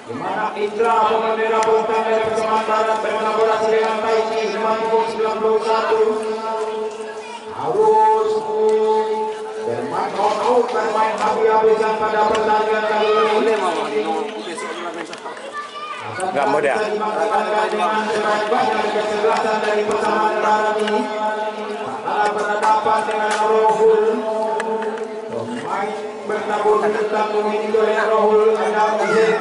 di mana Indra pembendera bintang dari Pasaman Barat berkolaborasi dengan Taiki dengan pukul 91 harus bermain out bermain habis-habisan pada pertandingan kali ini. Nggak mudah. Dengan sebanyak kesebelasan dari Pasaman Barat ini karena berhadapan dengan Rohul. Pemain bertabur tentang ini oleh Rohul Adam Izin.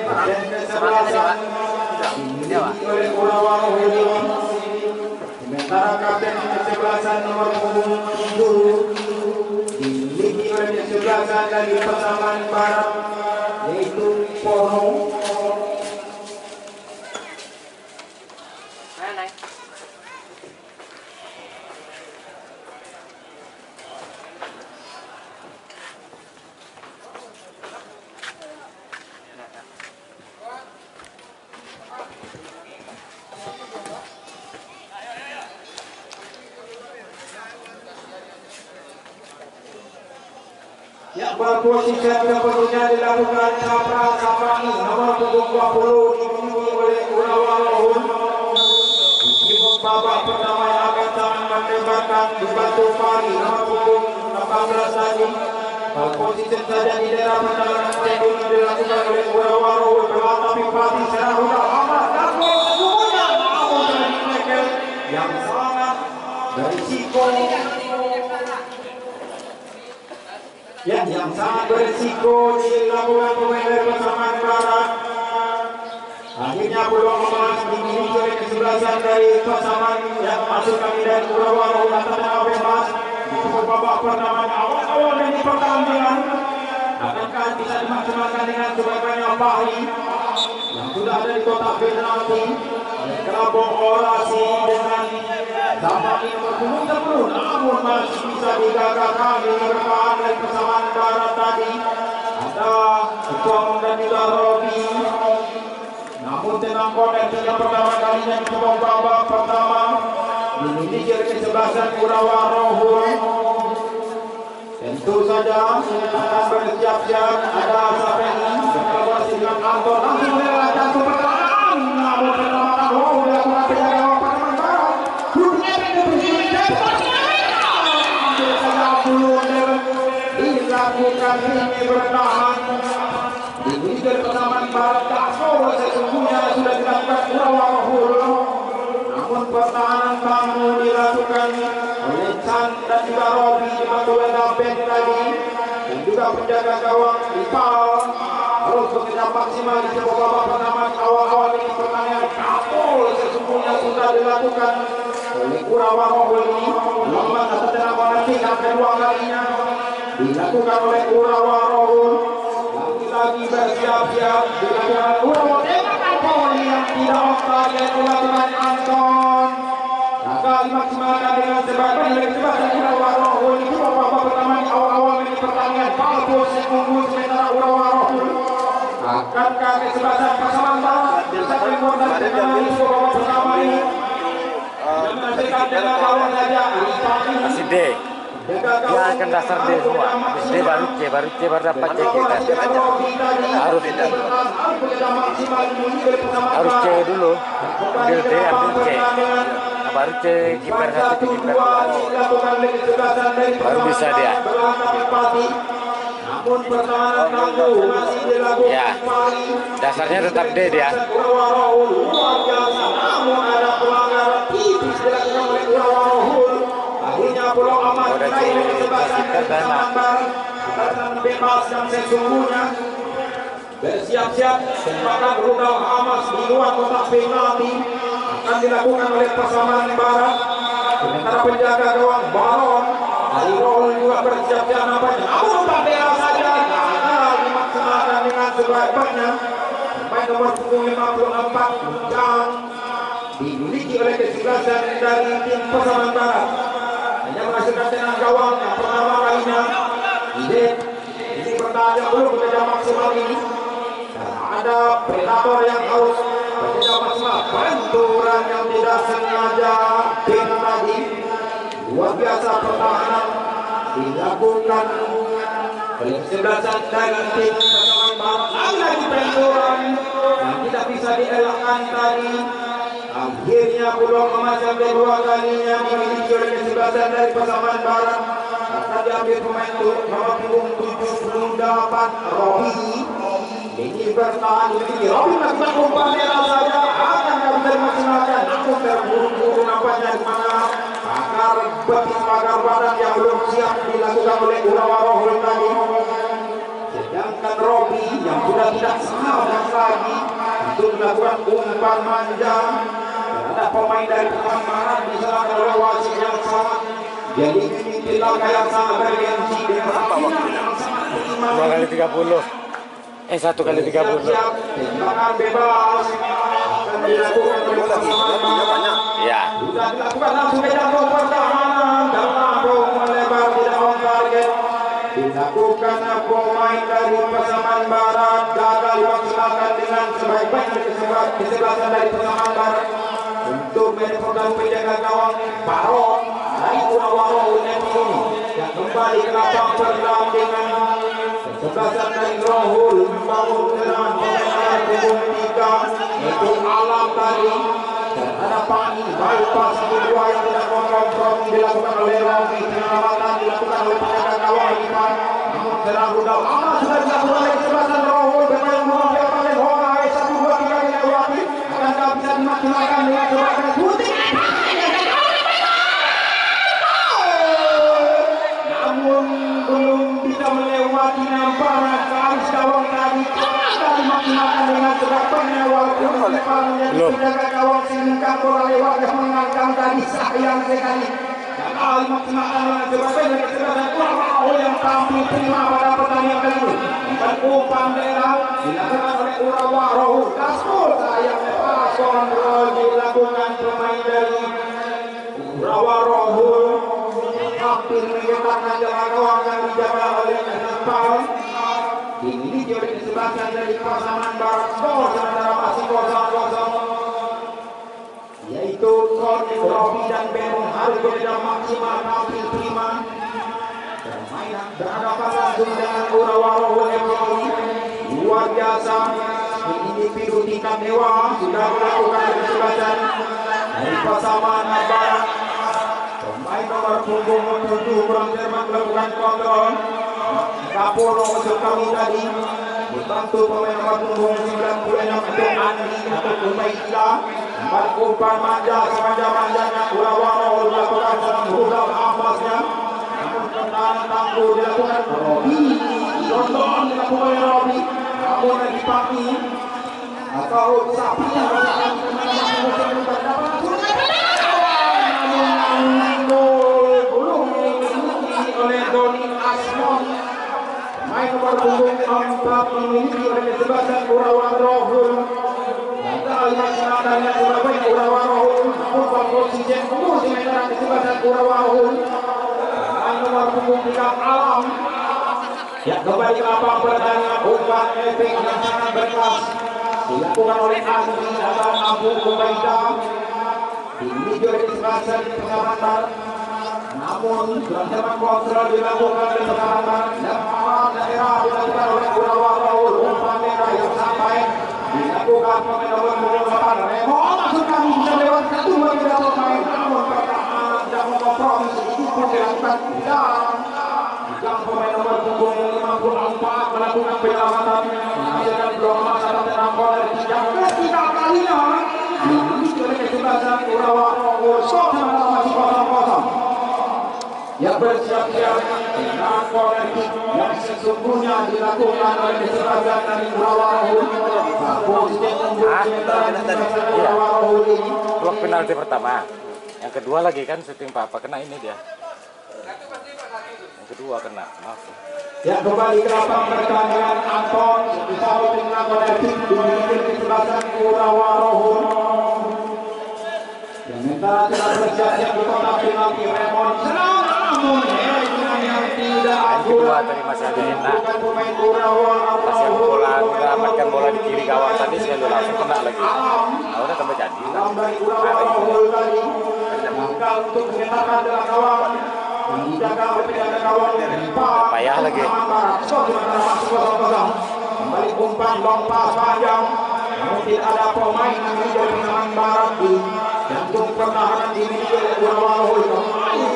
Dan kesebelasan dimiliki oleh Urawa Rohul. Sementara kapten kesebelasan nomor punggung 7 dimiliki oleh kesebelasan dari Pasaman Barat yaitu Pono. Ya, berposisi sepenuhnya dilakukan Sapra nomor punggung 20 dimiliki oleh Urawa Rohul. Di babak pertama yang akan menembakkan di batu pari nomor punggung 18 tadi. Posisi saja di daerah pertahanan tendul dilakukan oleh Urawa Rohul berlatapi pati secara mudah amat dan gol semuanya namun dari tackle yang sangat berisiko. Ya, yang sangat berisiko dilakukan pemain dari Pasaman Barat. Akhirnya peluang emas dimiliki oleh kesebelasan dari Pasaman yang masuk kami dari Urawa Rohul atas bebas di babak pertama awal dari pertandingan. Akankah bisa dimaksimalkan dengan sebaik-baiknya Fahri yang sudah ada di kotak penalti oleh Kerabong Orasi dengan dapat ini berpuluh namun masih bisa digagalkan di bertahan dari Pasaman Barat tadi. Ada Ketuang dan juga Robi. Namun tenang koneksi yang pertama kalinya di babak pertama dimiliki oleh kesebelasan Urawa Rohul. Tentu saja akan bersiap-siap ada Sapeni berkolaborasi dengan Anton langsung melewat jantung pertahanan. Namun pertahanan Rohul dilakukan penjaga Pasaman Barat. Dilakukan ini bertahan dimiliki oleh Pasaman Barat. Gol sesungguhnya sudah dilakukan Urawa Rohul, namun pertahanan bangun dilakukan oleh Chan dan juga Robi dibantu oleh Dapen tadi dan juga penjaga gawang Ipal harus bekerja maksimal di babak pertama awal-awal ini pertandingan. Gol sesungguhnya sudah dilakukan oleh Urawa Rohul ini lambat atau tenang nanti yang kedua kalinya dilakukan oleh Urawa Rohul. Lagi bersiap-siap dilakukan Urawa dengan poin yang tidak offside yang dilakukan Anton. Gagal dimaksimalkan dengan sebaik-baiknya dari kesebelasan Urawa Rohul. Itu babak pertama di awal-awal ini pertandingan. Bagus unggul sementara Urawa Rohul. Akankah kesebelasan Pasaman Barat bisa berkorban dengan babak pertama ini? Yang menyaksikan dengan lawan saja masih D. Dia akan dasar D semua. D baru C baru dapat C kita. Harus C dulu. Ambil D ambil C. Baru C kiper satu kiper. Baru bisa dia. Ya, dasarnya tetap D dia. Namun ada pelanggaran tipis dilakukan oleh Urawa Rohul. Akhirnya pulau amat diraih oleh kesebelasan Pasaman Barat. Pertahanan bebas yang sesungguhnya bersiap-siap tembakan rudal Hamas di luar kotak penalti akan dilakukan oleh Pasaman Barat. Sementara penjaga gawang Baron dari Rohul juga bersiap-siap nampaknya. Namun tak bela saja gagal dimaksimalkan dengan sebaik-baiknya. Pemain nomor punggung 54 Ujang dimiliki oleh kesebelasan dari tim Pasaman Barat. Hanya menghasilkan tenang gawang yang pertama kalinya. Ini pertandingan belum bekerja maksimal ini. Karena ada predator yang harus bekerja maksimal. Benturan yang tidak sengaja pin tadi. Luar biasa pertahanan dilakukan oleh kesebelasan dari tim Pasaman Barat. Lagi benturan Sedang tadi akhirnya peluang emas yang kedua kalinya dimiliki oleh kesebelasan dari Pasaman Barat. Akan diambil pemain nomor punggung 78 Robi. Ini bertahan ini Robi melakukan umpan merah saja akan bisa dimaksimalkan. Namun terburu-buru nampaknya di mana akar betis akar badan yang belum siap dilakukan oleh Urawa Rohul tadi. Sedangkan Robi yang sudah tidak sabar lagi untuk melakukan umpan manja terhadap pemain dari Pasaman Barat diserahkan oleh wasit yang sangat jadi ini langkah yang sangat bergensi dengan yang sangat prima. 2 kali 30. 1 kali 30. Tembakan bebas akan dilakukan oleh Pasaman Barat. Ya. Sudah dilakukan langsung ke jangkau pertahanan dan lambung melebar tidak on target. Dilakukan pemain dari Pasaman Barat gagal dimaksimalkan dengan sebaik-baiknya kesebelasan dari Pasaman Barat untuk menyebabkan penjaga gawang Barok dari Urawa ini yang kembali ke lapang pertandingan. Kesebelasan dari Rohul membangun dengan pemain punggung 3 yaitu Alam tadi terhadap Pani bypass kedua yang tidak kompromi dilakukan oleh Robi. Penyelamatan dilakukan oleh penjaga gawang Ipan. Namun terlalu dalam amat sudah dilakukan oleh kesebelasan Rohul bermain burung yang paling horai 1, 2, 3 dilewati. Akankah bisa dimaksimalkan dengan sebagian putih? Namun belum bisa melewati namparan garis gawang tadi. Tidak dimaksimalkan dengan sebagiannya walaupun Ipan menjadi penjaga gawang sehingga bola lewat yang menangkan tadi sayang sekali. Dan dimaksimalkan dengan sebagiannya kesebelasan Urawa yang tampil prima pada pertandingan kali ini. Dan umpan merah dilakukan oleh Urawa Rohul. Gaspol sayangnya pas kontrol dilakukan pemain dari Urawa Rohul. Hampir mengetakkan jalan gawang yang dijaga oleh Nepal. Dimiliki oleh kesebelasan dari Pasaman Barat. Skor sementara masih 0-0. Yaitu Kornis Robi dan Benung harus berbeda maksimal tampil prima. Permainan berhadapan langsung dengan Urawa Rohul Empoli. Luar biasa. Individu tingkat dewa sudah melakukan kesebelasan dari Pasaman Barat. Pemain nomor punggung 7 kurang cermat melakukan kontrol. Kapolro untuk kami tadi dibantu pemain nomor punggung 96 itu Andi atau Umaida. Kembali umpan manja semanja-manjanya Urawa Rohul melakukan rudal ampasnya. Namun pertahanan tangguh dilakukan Robi. Tonton dilakukan oleh Robi. Namun dipaki atau sapi yang berjalan oleh Doni Asmon. Main nomor punggung 4 dimiliki oleh kesebelasan Urawa Rohul. Gagal melaksanakannya Urawa Rohul. Namun posisi yang unggul sementara kesebelasan Urawa Rohul. Main nomor punggung 3 Alam yang kembali ke lapang pertandingan. Umpan efek yang sangat berkelas dilakukan oleh Andi atau Abu Ubaida. Dimiliki oleh kesebelasan Pasaman Barat. Namun gerakan kontrol dilakukan oleh Pasaman Barat dan arah daerah dilakukan oleh Urawa Rohul. Umpan merah yang sampai dilakukan pemain nomor 8 Remo masukkan bisa lewat satu bagi dalam pemain. Namun pertahanan tidak memkompromi sedikit pun dilakukan dan pemain nomor punggung 54 melakukan penyelamatan menghasilkan blok emas atas terangkol dari yang ketiga kalinya dimiliki oleh kesebelasan Urawa Rohul. Sementara masih 0-0 yang bersiap-siap dengan corner kick yang sesungguhnya dilakukan oleh kesebelasan dari Urawa Rohul. Posisi Urawa Rohul ini Blok penalti pertama. Yang kedua lagi kan syuting Papa kena ini dia. Yang kedua kena. Maaf. yang kembali ke lapang pertandingan Anton disambut dengan corner kick dimiliki kesebelasan Urawa Rohul. Yang sementara telah bersiap-siap di kotak penalti Remon serang namun yang tidak akurat. Tadi masih ada enak. Masih bola mendapatkan bola di kiri gawang tadi sekali langsung kena lagi. Udah tambah jadi. Untuk menyatakan dalam gawang menjaga penjaga gawang payah lagi. Kembali umpan long pass panjang. Namun tidak ada pemain yang menjadi pemain barat di jantung pertahanan dimiliki oleh Gurawahul. Kembali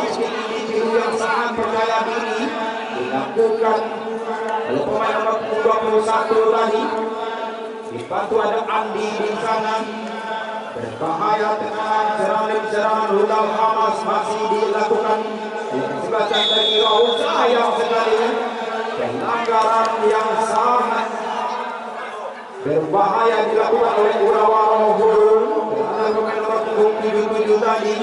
di yang sangat percaya diri dilakukan oleh pemain nomor 21 tadi. Dibantu ada Andi di sana. Berbahaya dengan serangan rudal Hamas masih dilakukan. Kesempatan dari Raul sayang sekali. Pelanggaran yang sangat berbahaya dilakukan oleh Gurawahul. Karena pemain nomor 77 tadi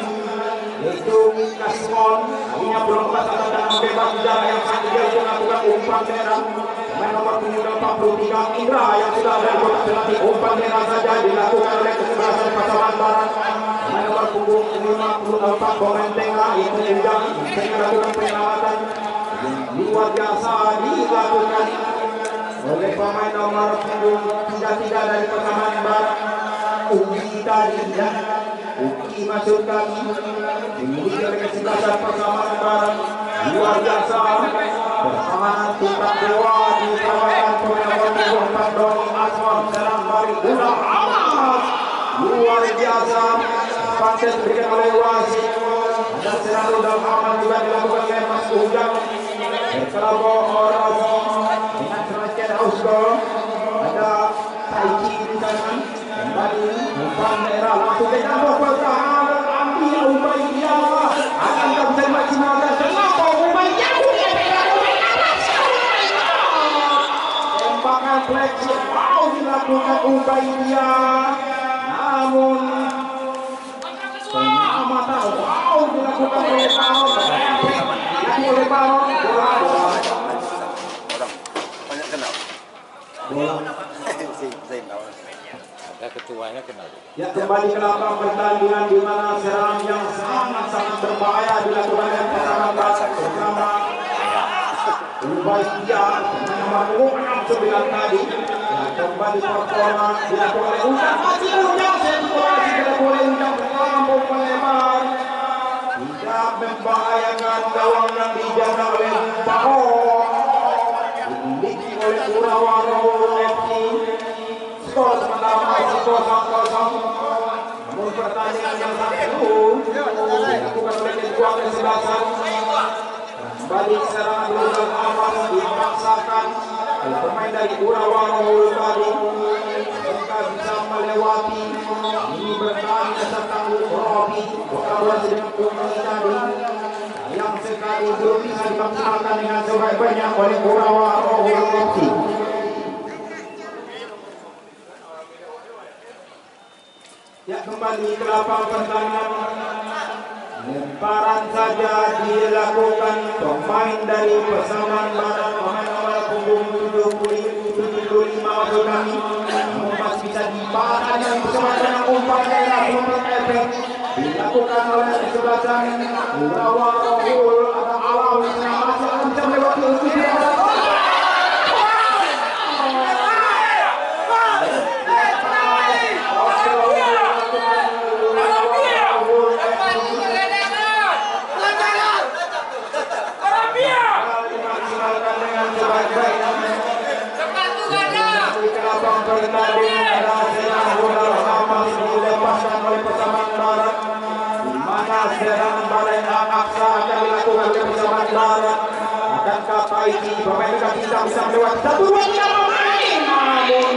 yaitu Kasmon akhirnya belum lepas dan bebas jarak yang sangat jauh melakukan umpan merah. Pemain nomor 43 Indra yang sudah ada di kotak penalti, umpan merah saja dilakukan oleh kesebelasan Pasaman Barat. Pemain nomor 54 Komentenga itu Indra yang melakukan penyelamatan luar biasa dilakukan oleh pemain nomor 33 dari Pasaman Barat. Uki tadi ya, Uki masuk kami dimiliki oleh kesebelasan Pasaman Barat. Luar biasa pertahanan tingkat dewa di kawasan pemain nomor 24 Doni Asmon serang balik bola amat luar biasa pantas diberikan oleh wasit. Ada serang rudal amat juga dilakukan oleh Mas Ujang berkelabau orang dengan serangkaian Ausko. Ada Taiki di sana kembali umpan merah langsung ke dalam pertahanan ambil Ubaidillah akan bisa dimaksimalkan. Kenapa Ubaidillah tembakan fleksi mau dilakukan Ubaidillah, namun penyelamatan wow dilakukan oleh Baron oleh Baron banyak kenal ada ketuanya kenal. Ya, kembali ke lapang pertandingan di mana serangan yang sangat berbahaya dilakukan oleh pasangan bersama Ubaidillah nomor 69 tadi. Ya, kembali performa dilakukan oleh Ujang masih Ujang sirkulasi dilakukan oleh Ujang terlampau melebar tidak membahayakan gawang yang dijaga oleh Baron dimiliki oleh Gurawahul FC. Skor sementara masih 0-0. Namun pertandingan yang satu dilakukan oleh kedua kesebelasan. Balik serangan rudal amat dipaksakan oleh pemain dari Gurawahul tadi. Mereka bisa melewati ini bertahan tentang Robi berkolaborasi dengan pemain tadi yang sekali belum bisa dimaksimalkan dengan sebaik-baiknya oleh Gurawahul FC. Ya, kembali ke lapang pertandingan. Lemparan saja dilakukan pemain dari Pasaman Barat, pemain nomor punggung 75 maksud kami. Namun masih bisa dipakai dan kesempatan yang umpan merah belum efek dilakukan oleh kesebelasan Gurawahul. Ada Alawi yang masih akan bisa melewati uji dilepaskan oleh Pasaman Barat, di mana serangan balai Al-Aqsa akan dilakukan oleh Pasaman Barat. Akankah Taiki pemain dekat bisa melewati satu dua pemain, namun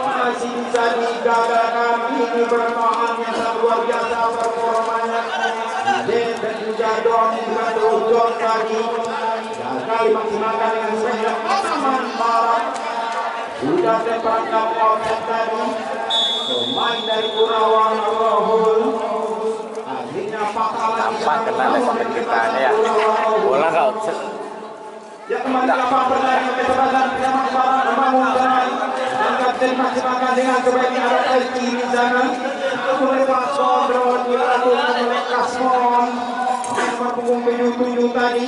masih bisa digagalkan. Ini bertahan yang sangat luar biasa performanya. Dan juga Don juga Don tadi gagal dimaksimalkan dengan sebaiknya. Pasaman Barat sudah terperangkap offset tadi. Pemain dari Gurawahul akhirnya fatal kenal sama kita ya. Bola nggak offset. Ya, kembali lapang pertandingan kesempatan Pasaman Barat membangun serangan dan kapten maksimalkan dengan sebaiknya ada Taiki di sana. Mulai Pason Drone dilakukan oleh Kasmon nomor punggung 77 tadi.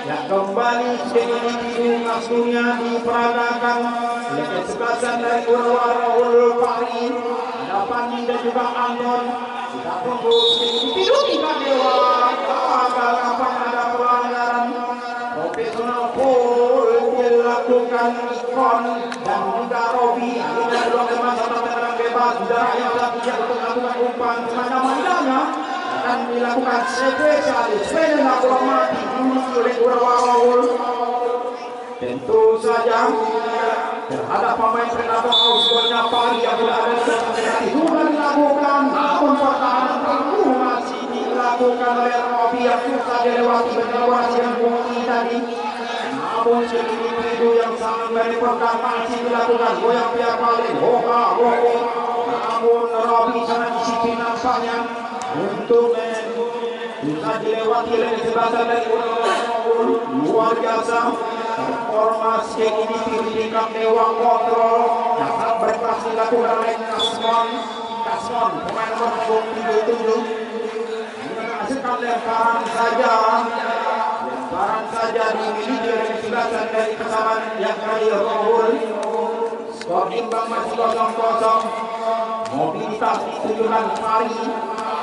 Ya, kembali dengan individu kasusnya diperagakan oleh kesebelasan dari Gurawahul Pari. Ada Pandi dan juga Anton. Kita tunggu individu tiga dewa. Gagal kapan ada pelanggaran. Profesional Paul dilakukan Ikon dan juga Robi. Akhirnya belum kemasan terang tempat jarak yang telah tidak untuk melakukan umpan semacam-macamnya akan dilakukan spesialis penembak bola mati dimiliki oleh Urawa Rawul. Tentu saja terhadap pemain Predator Ausbolnya Pali yang tidak ada sudah dilakukan, namun pertahanan tangguh masih dilakukan oleh Robi yang susah dilewati berkolaborasi dengan Bukti tadi. Namun individu yang sangat merepotkan masih dilakukan goyang pihak balik Hoka Hoki. Namun Robi sangat disiplin nampaknya untuk bisa dilewati oleh kesebelasan dari luar biasa. Formasi individu tingkat dewan kontrol dapat berkelas dilakukan oleh Kasmon pemain nomor 27 menghasilkan lemparan saja dimiliki oleh kesebelasan dari pesawat yang kali Rohul. Skor imbang masih 0-0. Mobilitas ditunjukkan Pari,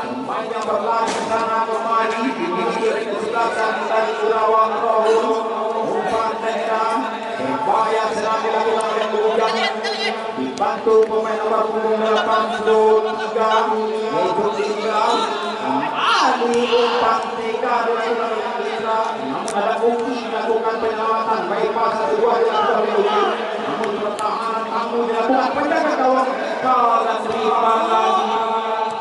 pemain yang berlari ke sana kemari dimiliki oleh kesebelasan dari Urawa Rohul. Umpan tendang berbahaya sedang dilakukan oleh Ujang dibantu pemain nomor 83 yaitu Indra. Kembali umpan 3 dilakukan oleh Indra, namun ada Uki melakukan penyelamatan bypass satu buah dilakukan oleh Uki, namun pertahanan tangguh dilakukan penjaga gawang kalah terima lagi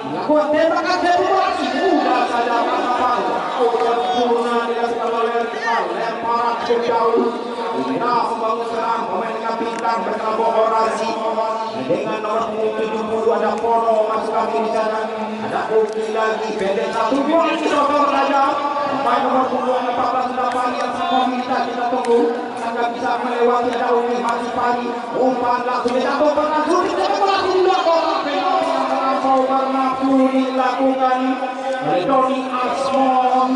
melakukan tembakan demonstrasi mudah saja pasang sempurna dilakukan oleh Rizal lemparan jauh Ina membangun serang pemain dengan bintang berkolaborasi dengan nomor 70 ada Pono masuk kaki di sana, ada Uki lagi pendek satu gol disotor saja pemain nomor 14 sudah Pali yang semua kita tunggu akan bisa melewati, ada Uki masih Pali umpan langsung dijatuhkan langsung dilakukan bernafsu dilakukan oleh Doni Asmon.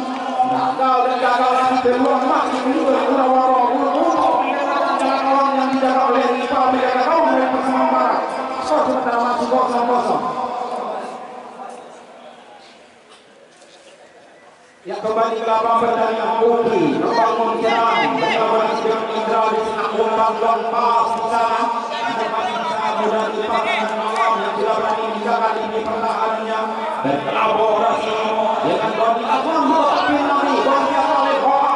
Gagal lagi peluang masih oleh Urawa Rohul untuk menyelamatkan jalan gawang yang dijaga oleh Rifa menjaga gawang dari Persamaan Barat. Skor sementara masih 0-0. Yang kembali ke lapangan pertandingan Uki membangun serang berkolaborasi dengan Indra di sana umpan long pass di sana masih bisa mudah dipakai gawang yang tidak berani dijaga di pertahanannya berkolaborasi dengan Doni Asmon tapi nanti gol siapa oleh Hoka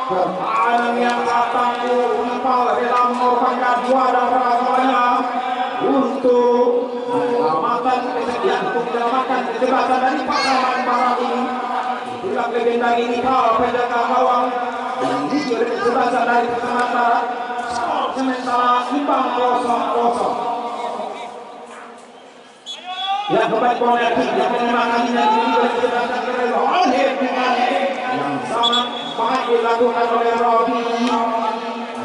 pertahanan yang datang Unipal rela mengorbankan dua dan perlawannya untuk menyelamatkan kecerdasan dari pasangan Barat ini. Itulah legenda Unipal penjaga gawang dan diisi kecerdasan dari pasangan Barat. Skor sementara imbang 0-0. Yang kembali koneksi yang kelima kalinya dimiliki oleh kecerdasan dari Rohir dengan yang sangat baik dilakukan oleh Robi.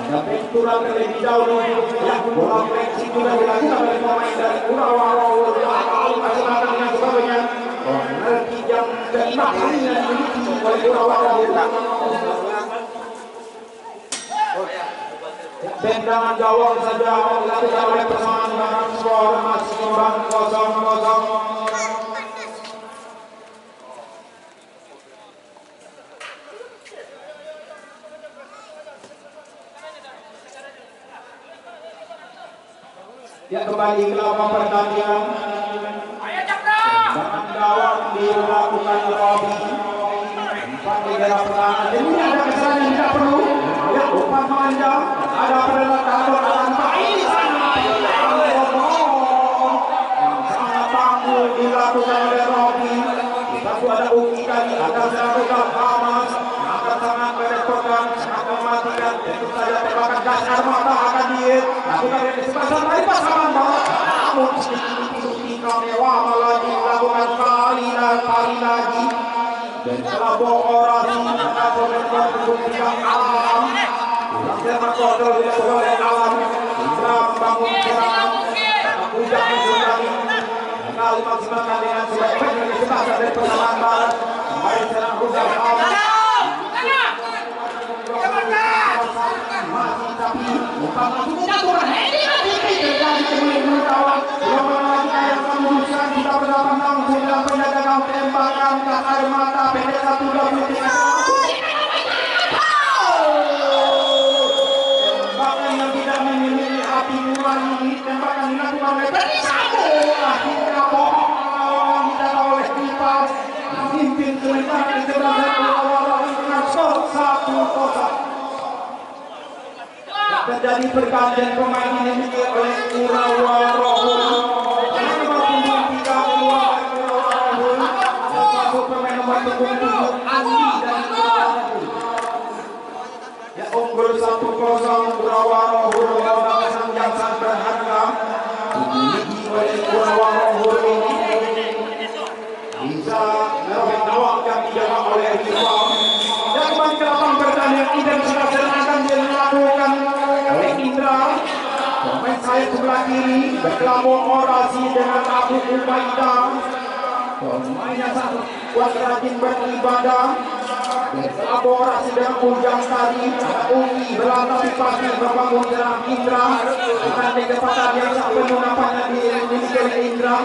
Ada benturan terlebih dahulu yang bola koneksi juga dilakukan oleh pemain dari Urawa Rohul kasih dengan sebagainya. Koneksi yang kelima kalinya dimiliki oleh Urawa Rohul. Tendangan gawang saja dilakukan oleh Persamaan Barat. Skor masih imbang 0-0. Ya kembali ke lapangan pertandingan. Tendangan gawang dilakukan Robi. Umpan di dalam pertahanan. Jadi ada kesalahan yang tidak perlu. Ya umpan panjang. Ada penelatan tanpa ini sangat tangguh dilakukan oleh Robi. Satu ada Uki tadi akan dilakukan Hamas akan sangat merepotkan, sangat mematikan. Tentu saja tembakan gas air mata akan dilakukan oleh kesebelasan dari pasangan Barat. Namun sedikit tingkah mewah malah dilakukan kali lagi dan kolaborasi dengan pemain pemain alam. Sepak bola dilakukan oleh Alam Indra membangun serang Ujang menjadi kali maksimalkan dengan sebaik-baiknya kesempatan dari Persamaan Barat. Kembali serang Ujang Alam masih tapi umpan langsung dijatuhkan. Terjadi kembali kawan yang memutuskan kita berdapat langsung dalam penjaga gawang tembakan gas air mata pendek 1-2 yang tidak timuran ini tembakan dilakukan oleh Ferdi Sambo. Akhirnya bohong lawan tidak oleh Dipa. Memimpin kemenangan di sebelah lawan dengan skor 1-0. Terjadi pergantian pemain ini oleh Urawa Rohul. Nomor punggung 3 keluar dari Urawa Rohul. Masuk pemain nomor punggung 7 Andi dari Urawa Rohul. Ya, unggul 1-0 Urawa Rohul melawan yang sangat berharga dimiliki oleh Urawa Rohul ini. Bisa merobek gawang yang dijaga oleh rival. Dan kembali ke lapangan pertandingan Indra sudah serangan dia dilakukan oleh Indra. Pemain sayap sebelah kiri berkelambung orasi dengan Abu Ubaidah. Pemain yang sangat kuat rajin beribadah. Berkolaborasi dengan Ujang tadi. Uki berlatih pasti membangun serang Indra dengan kecepatan yang sangat penuh nampaknya dimiliki oleh Indra.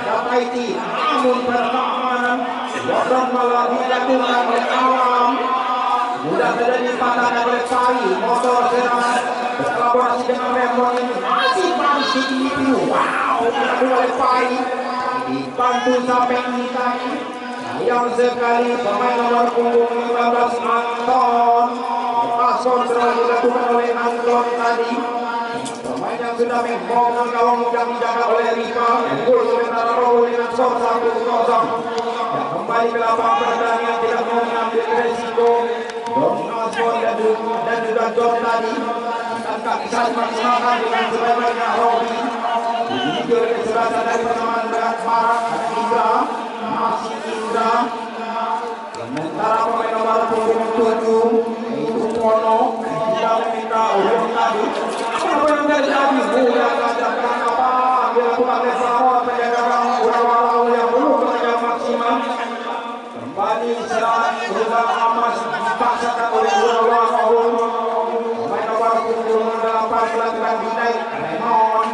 Dapaiti namun pertahanan Jordan malah dijatuhkan oleh Alam. Mudah terjadi patahkan oleh Pai. Motor serangan berkolaborasi dengan Remon ini masih individu. Wow, dilakukan oleh Pai. Dibantu sampai ini tadi. Sayang sekali pemain nomor punggung 15 Anton. Lepas kontrol dilakukan oleh Anton tadi. Pemain yang sudah membobol gawang yang dijaga oleh Riva. Gol sementara Rohul dengan skor 1-0. Dan kembali ke lapangan pertandingan tidak mau mengambil resiko. Don Asmon dan juga John tadi akan bisa dimaksimalkan dengan sebaik-baiknya Robi. Dimiliki oleh kesebelasan dari persamaan berat Barat Indra. Masih Indra. Sementara pemain nomor punggung 7 yaitu Pono tidak meminta uang tadi. Apa yang terjadi? Mudah saja kenapa dilakukan Levarot penjaga gawang Urawa Rohul yang belum bekerja maksimal. Kembali serang berubah amas dipaksakan oleh Urawa Rohul. Pemain nomor punggung 8 dilakukan dinaik Remon.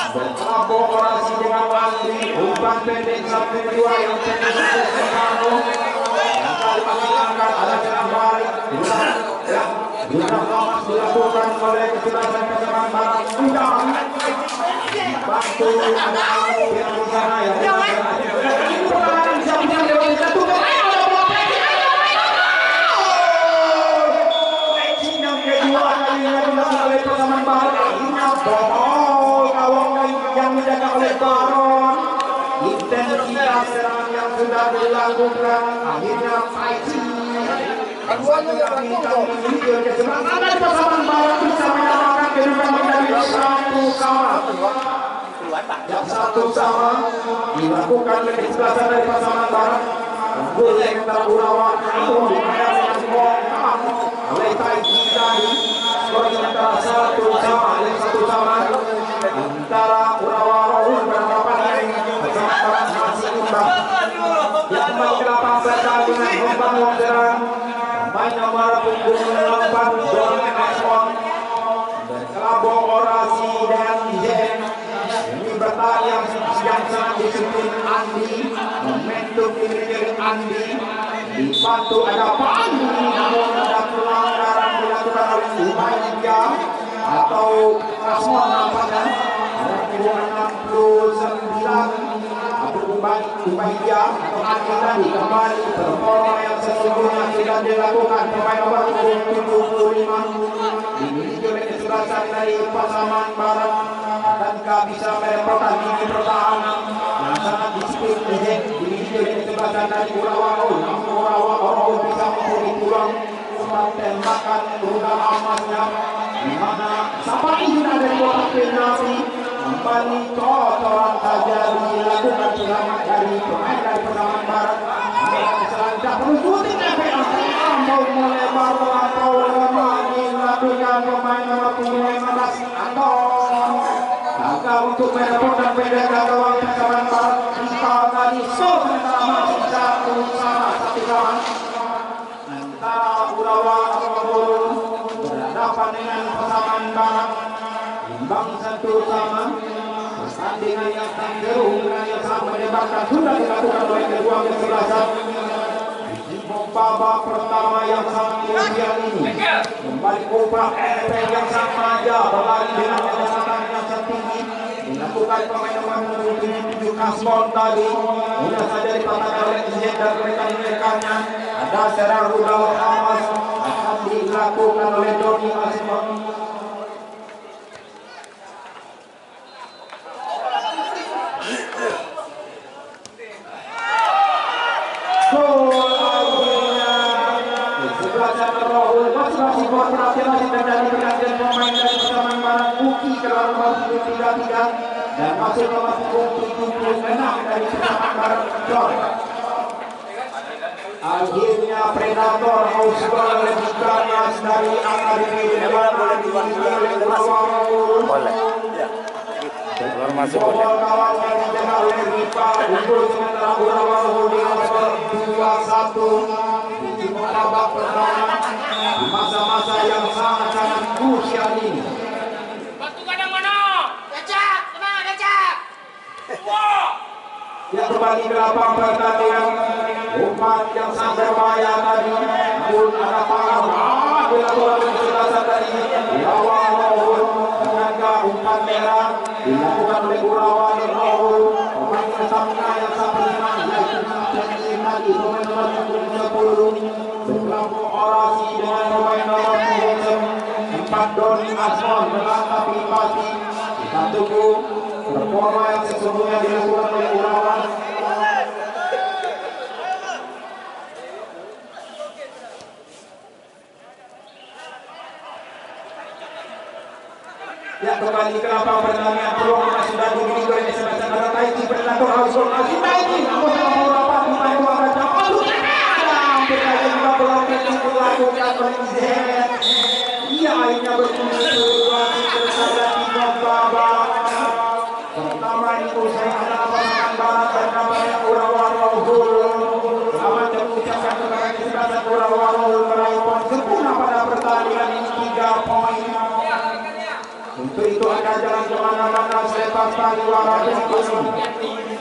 Berkolaborasi dengan Andi. Umpan pendek 1-2 yang pendek Sesano. Yang kali menghilangkan ada jalan balik. Sudah lama dilakukan oleh kesebelasan Pasaman Barat. Sudah bantu ada yang di sana ya. Ini pertahanan siap-siap yang dijatuhkan. Ada bola yang kedua kalinya dilakukan oleh Pasaman Barat. Akhirnya bohong gawang yang dijaga oleh Baron. Intensitas serangan yang sudah dilakukan akhirnya fighting. Keduanya yang memiliki kesempatan ada Pasaman Barat bisa menyamakan kedudukan menjadi 1-1. Yang 1-1 dilakukan oleh kesebelasan dari Pasaman Barat. Gol sementara Urawa namun dibayar dengan bongkar oleh Taiji tadi. Skor sementara 1-1 antara Urawa Rohul berhadapan dengan Pasaman Barat masih imbang. Yang kembali ke lapangan pertandingan membangun serang pemain nomor punggung 8 Don Asmon berkolaborasi dengan Jen. Ini bertahan yang sangat disiplin Andi. Momentum dimiliki Andi. Dibantu ada Pandi namun ada pelanggaran dilakukan oleh Ubaidah atau Asmon nampaknya. Ada 69 Ubaidah atau Andi tadi kembali performa yang sesungguhnya sudah dilakukan pemain nomor 75 dimiliki oleh kesebelasan dari Pasaman Barat. Akankah bisa merepotkan ini pertahanan yang sangat disiplin dimiliki oleh kesebelasan dari Urawa Rohul. Namun Urawa Rohul bisa memberi pulang umpan tembakan rudal amasnya di mana sampai ini ada kotak penalti. Kembali kotoran saja dilakukan selamat dari pemain dari Pasaman Barat. Selanjutnya menuju TPA mau melebar atau dilakukan pemain nomor punggung 15 Anton. Gagal untuk merepotkan penjaga gawang Pasaman Barat. Kita tadi sementara masih 1-1 antara Urawa Rohul berhadapan dengan Pasaman Barat. Imbang 1-1. Pertandingan yang tak seru yang sangat menyebalkan sudah dilakukan oleh kedua kesebelasan. Di babak pertama yang sangat luar biasa ini kembali Kopra yang sangat manja berlari dengan dari pemain nomor 7 Kasmon tadi mudah saja dipatahkan oleh Izet dan rekan-rekannya. Ada serang rudal Hamas akan dilakukan oleh Doni Asmon. Masih buat perhatian masih terjadi pergantian pemain dari persamaan Barat Uki ke dalam nomor 33 dan masih nomor 76 dari persamaan Barat John. Akhirnya Predator Ausbal lebih ganas dari Akademi Boleh. Keluar masuk boleh. Unggul sementara Urawang di skor 2-1 di babak pertama di masa-masa yang sangat-sangat krusial ini. Batu kadang mana? Gacak, kena gacak. Wah. Yang kembali ke lapang pertandingan, umpan yang sangat berbahaya tadi, namun ada tangan dilakukan kesebelasan dari Irawan Rohul dengan umpan merah dilakukan oleh Irawan Rohul, pemain Pertamina yang sangat bersemangat yaitu Captain lagi pemain nomor 10 berkelompok orasi dengan pemain nomor 4 Doni Asmon melengkapi pasti. Kita tunggu performa yang sesungguhnya dilakukan oleh Irawan. Ya, kembali ke lapang pertandingan, peluang yang sudah dimiliki oleh SMS Barat Taiki Predator Ausbal masih Taiki namun dalam beberapa pemain dua raja masuk ada hampir saja juga peluang yang dilakukan oleh Izet. Ia akhirnya berfungsi situasi terjadi di babak pertama itu. Saya adalah pasangan Barat dan kabarnya Urawan Rohul. Selamat mengucapkan kepada kesebelasan Urawan Rohul meraih poin sempurna pada pertandingan ini 3 poin. Untuk itu Anda jangan kemana-mana, selepas pariwara berikut ini.